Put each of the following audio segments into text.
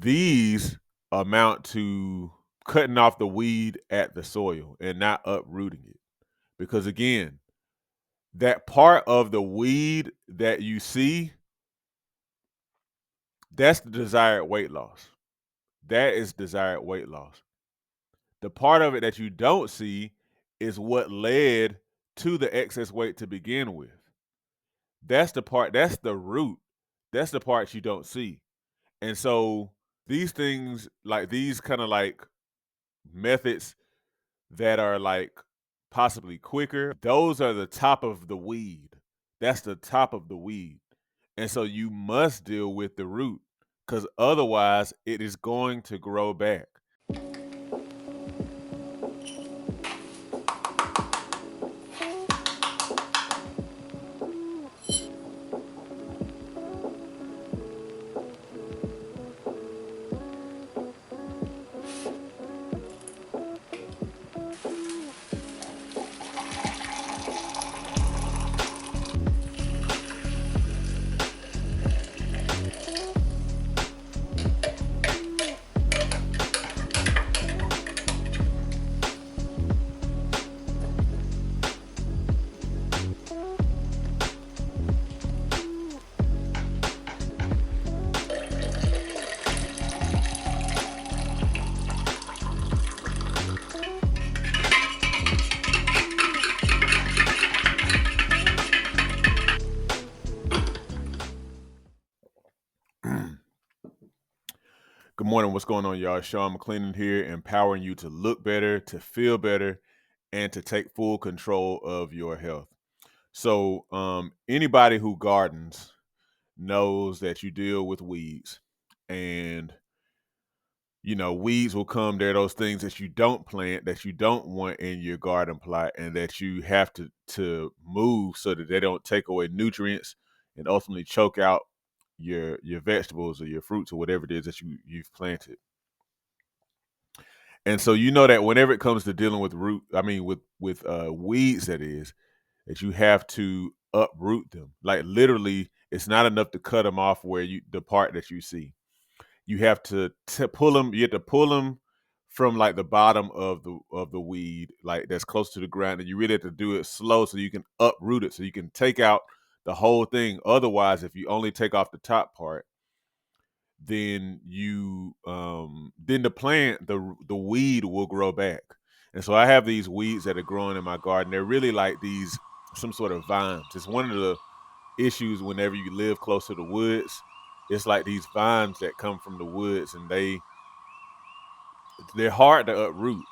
These amount to cutting off the weed at the soil and not uprooting it. Because again, that part of the weed that you see, that's the desired weight loss. That is desired weight loss. The part of it that you don't see is what led to the excess weight to begin with. That's the part, that's the root. That's the part you don't see. And so these things, like these kind of like methods that are like possibly quicker, those are the top of the weed. That's the top of the weed. And so you must deal with the root because otherwise it is going to grow back. Good morning. What's going on, y'all? Sean McClendon here, empowering you to look better, to feel better, and to take full control of your health. So, anybody who gardens knows that you deal with weeds, and weeds will come. There are those things that you don't plant, that you don't want in your garden plot, and that you have to move so that they don't take away nutrients and ultimately choke out your vegetables or your fruits or whatever it is that you've planted. And so you know that whenever it comes to dealing with with weeds, that you have to uproot them. Like literally, it's not enough to cut them off where the part that you see. You have to pull them. You have to pull them from like the bottom of the weed, like that's close to the ground, and you really have to do it slow so you can uproot it, so you can take out the whole thing. Otherwise, if you only take off the top part, then the plant, the weed will grow back. And so I have these weeds that are growing in my garden. They're really like these some sort of vines. It's one of the issues whenever you live close to the woods. It's like these vines that come from the woods, and they're hard to uproot.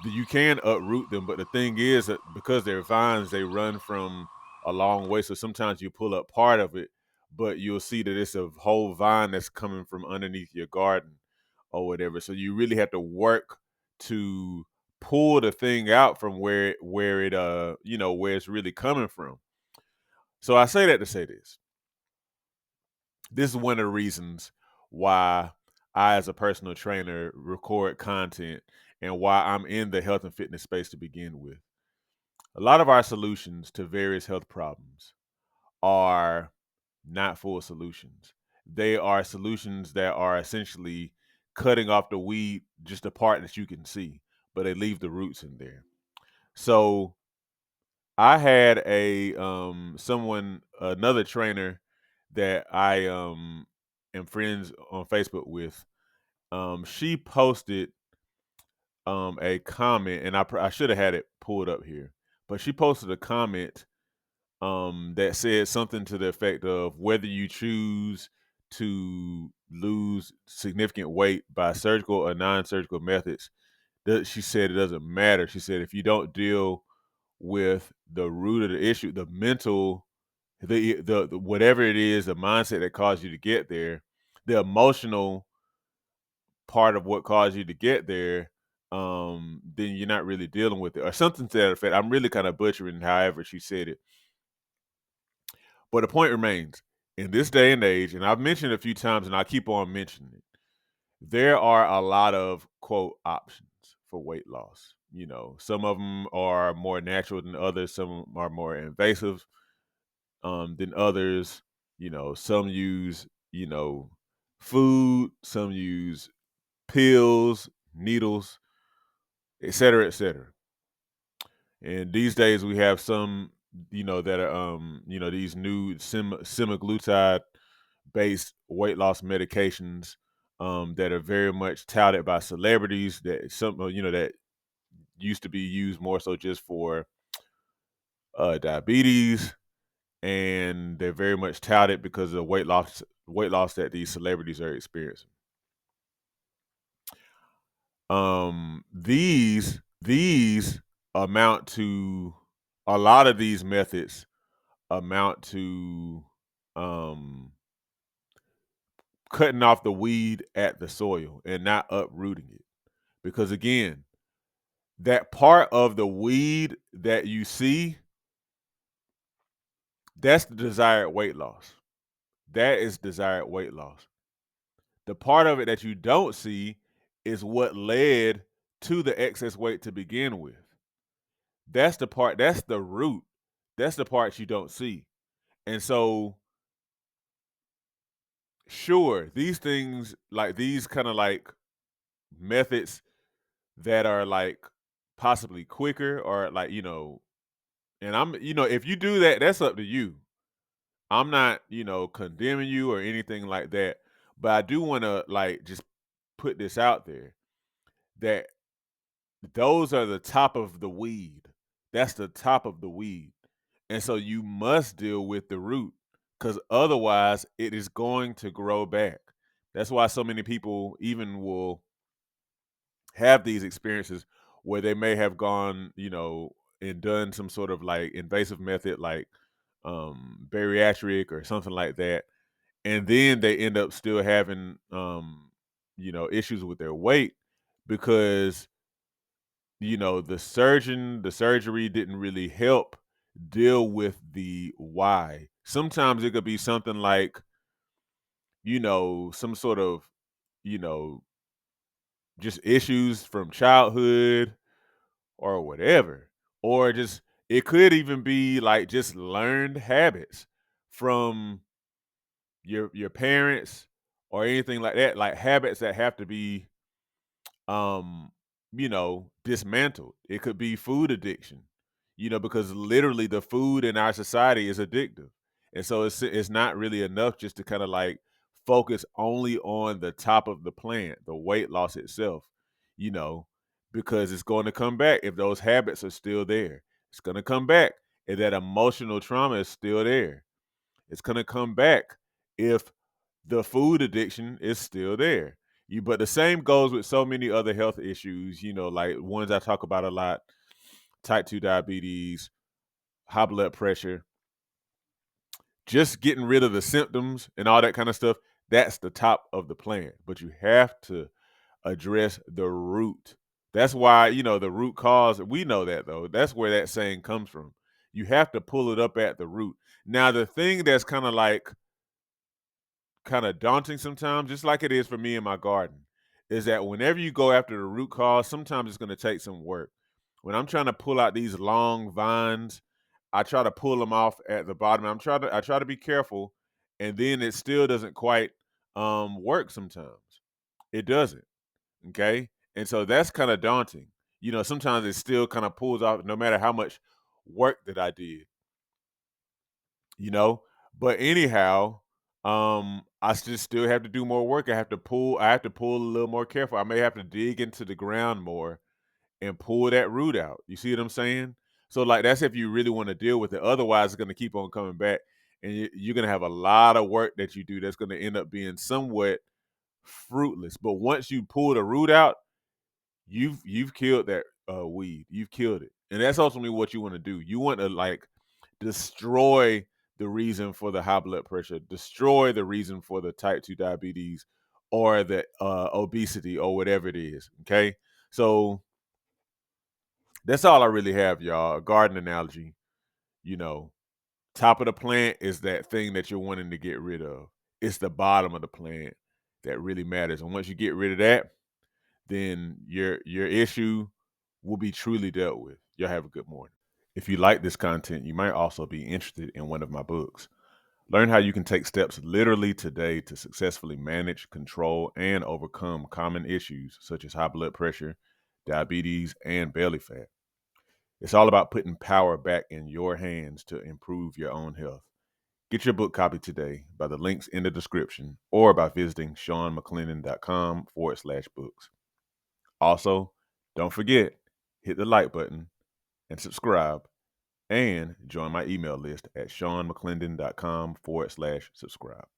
You can uproot them, but the thing is that because they're vines, they run from a long way. So sometimes you pull up part of it, but you'll see that it's a whole vine that's coming from underneath your garden or whatever. So you really have to work to pull the thing out from where it's really coming from. So I say that to say this. This is one of the reasons why I, as a personal trainer, record content and why I'm in the health and fitness space to begin with. A lot of our solutions to various health problems are not full solutions. They are solutions that are essentially cutting off the weed, just the part that you can see, but they leave the roots in there. So I had another trainer that I am friends on Facebook with. She posted a comment, and I should have had it pulled up here, but she posted a comment that said something to the effect of whether you choose to lose significant weight by surgical or non-surgical methods. She said it doesn't matter. She said if you don't deal with the root of the issue, the mental, the whatever it is, the mindset that caused you to get there, the emotional part of what caused you to get there, then you're not really dealing with it, or something to that effect. I'm really kind of butchering however she said it. But the point remains, in this day and age, and I've mentioned it a few times and I keep on mentioning it, there are a lot of quote options for weight loss. Some of them are more natural than others, some are more invasive than others. Some use, food, some use pills, needles, et cetera, et cetera. And these days we have some, that are, these new semaglutide based weight loss medications that are very much touted by celebrities that that used to be used more so just for diabetes, and they're very much touted because of the weight loss that these celebrities are experiencing. These amount to a lot of these methods amount to um cutting off the weed at the soil and not uprooting it. Because again, that part of the weed that you see, that's the desired weight loss. That is desired weight loss. The part of it that you don't see is what led to the excess weight to begin with. That's the part, that's the root. That's the part you don't see. And so, sure, these things, like these kind of like methods that are like possibly quicker or like, and if you do that, that's up to you. I'm not, condemning you or anything like that. But I do want to like just put this out there that those are the top of the weed. That's the top of the weed. And so you must deal with the root because otherwise it is going to grow back. That's why so many people even will have these experiences where they may have gone, and done some sort of like invasive method like bariatric or something like that. And then they end up still having issues with their weight because the surgery didn't really help deal with the why. Sometimes it could be something like, some sort of, you know, just issues from childhood or whatever. Or just it could even be like just learned habits from your parents or anything like that, like habits that have to be um, dismantled. It could be food addiction, because literally the food in our society is addictive. And so it's not really enough just to kind of like focus only on the top of the plant, the weight loss itself, you know, because it's going to come back if those habits are still there. It's going to come back if that emotional trauma is still there. It's going to come back if the food addiction is still there. But the same goes with so many other health issues, like ones I talk about a lot: type 2 diabetes, high blood pressure, just getting rid of the symptoms and all that kind of stuff. That's the top of the plant. But you have to address the root. That's why, the root cause, we know that though. That's where that saying comes from. You have to pull it up at the root. Now, the thing that's kind of daunting sometimes, just like it is for me in my garden, is that whenever you go after the root cause, sometimes it's going to take some work. When I'm trying to pull out these long vines, I try to pull them off at the bottom. I try to be careful, and then it still doesn't quite work sometimes. It doesn't. Okay. And so that's kind of daunting. Sometimes it still kind of pulls off no matter how much work that I did you know. But anyhow, I just still have to do more work. I have to pull a little more careful. I may have to dig into the ground more and pull that root out. You see what I'm saying? So like that's if you really want to deal with it. Otherwise, it's going to keep on coming back, and you're going to have a lot of work that you do that's going to end up being somewhat fruitless. But once you pull the root out, you've killed that weed. You've killed it, and that's ultimately what you want to do. You want to like destroy the reason for the high blood pressure, destroy the reason for the type 2 diabetes or the obesity or whatever it is. Okay. So that's all I really have, y'all. A garden analogy, you know, top of the plant is that thing that you're wanting to get rid of. It's the bottom of the plant that really matters. And once you get rid of that, then your issue will be truly dealt with. Y'all have a good morning. If you like this content, you might also be interested in one of my books. Learn how you can take steps literally today to successfully manage, control, and overcome common issues such as high blood pressure, diabetes, and belly fat. It's all about putting power back in your hands to improve your own health. Get your book copy today by the links in the description or by visiting seanmcclennan.com/books. Also, don't forget, hit the like button and subscribe and join my email list at seanmcclennan.com/subscribe.